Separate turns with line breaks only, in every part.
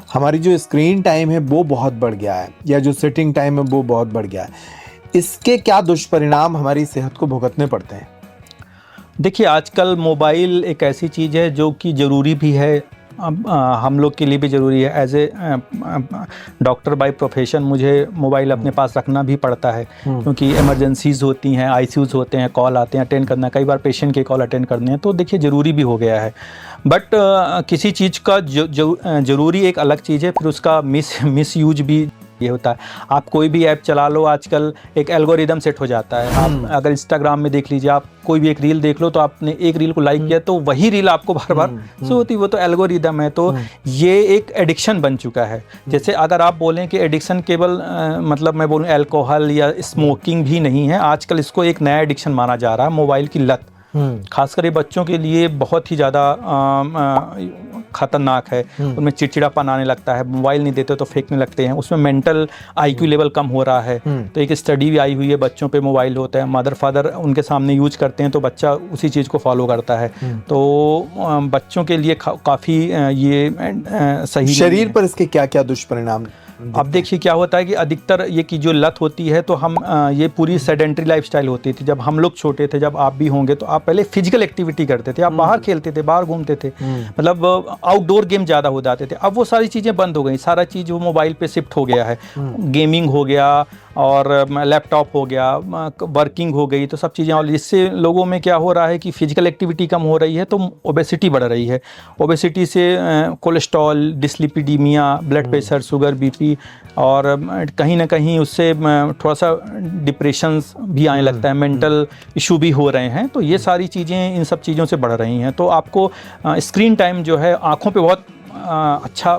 हमारी जो screen time है वो बहुत बढ़ गया है, या जो सिटिंग टाइम है वो बहुत बढ़ गया है, इसके क्या दुष्परिणाम हमारी सेहत को भुगतने पड़ते हैं?
देखिए, आजकल मोबाइल एक ऐसी चीज़ है जो कि ज़रूरी भी है, अब हम लोग के लिए भी ज़रूरी है। As a doctor by profession मुझे मोबाइल अपने पास रखना भी पड़ता है, क्योंकि इमरजेंसीज़ होती हैं, आईसीयूज़ होते हैं, कॉल आते हैं, अटेंड करना, कई बार पेशेंट के कॉल अटेंड करने हैं, तो देखिए ज़रूरी भी हो गया है। बट किसी चीज़ का ज़रूरी एक अलग चीज़ है, फिर उसका मिस यूज भी ये होता है। आप कोई भी ऐप चला लो, आजकल एक एल्गोरिदम सेट हो जाता है। आप अगर इंस्टाग्राम में देख लीजिए, आप कोई भी एक रील देख लो, तो आपने एक रील को लाइक किया तो वही रील आपको बार बार शो होती है, वो तो एल्गोरिदम है। तो ये एक एडिक्शन बन चुका है। जैसे अगर आप बोलें कि एडिक्शन केवल मतलब मैं बोलूँ अल्कोहल या स्मोकिंग भी नहीं है, आजकल इसको एक नया एडिक्शन माना जा रहा है, मोबाइल की लत। खासकर ये बच्चों के लिए बहुत ही ज़्यादा ख़तरनाक है। उनमें चिड़चिड़ापन आने लगता है, मोबाइल नहीं देते तो फेंकने लगते हैं, उसमें मेंटल आईक्यू लेवल कम हो रहा है। तो एक स्टडी भी आई हुई है, बच्चों पे मोबाइल होता है, मदर फादर उनके सामने यूज करते हैं तो बच्चा उसी चीज़ को फॉलो करता है। तो बच्चों के लिए काफ़ी ये सही
शरीर पर इसके क्या क्या दुष्परिणाम?
अब देखिए क्या होता है कि अधिकतर ये की जो लत होती है, तो हम ये पूरी सेडेंट्री लाइफस्टाइल होती थी। जब हम लोग छोटे थे, जब आप भी होंगे, तो आप पहले फिजिकल एक्टिविटी करते थे, आप बाहर खेलते थे, बाहर घूमते थे, मतलब आउटडोर गेम ज़्यादा हो जाते थे। अब वो सारी चीज़ें बंद हो गई, सारा चीज़ वो मोबाइल पे शिफ्ट हो गया है। गेमिंग हो गया और लैपटॉप हो गया, वर्किंग हो गई, तो सब चीज़ें। और इससे लोगों में क्या हो रहा है कि फिजिकल एक्टिविटी कम हो रही है, तो ओबेसिटी बढ़ रही है। ओबेसिटी से cholesterol, dyslipidemia, blood pressure, sugar, BP, और कहीं ना कहीं उससे थोड़ा सा डिप्रेशंस भी आने लगता है, मेंटल इशू भी हो रहे हैं। तो ये सारी चीज़ें इन सब चीज़ों से बढ़ रही हैं। तो आपको स्क्रीन टाइम जो है आँखों पे बहुत अच्छा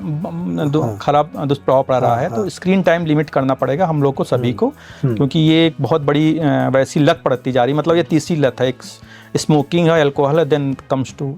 खराब दुष्प्रभाव पड़ रहा है। तो स्क्रीन टाइम लिमिट करना पड़ेगा हम लोग को, सभी को, क्योंकि ये एक बहुत बड़ी वैसी लत पड़ती जा रही है। मतलब ये तीसरी लत है, एक स्मोकिंग है, अल्कोहल है, देन कम्स टू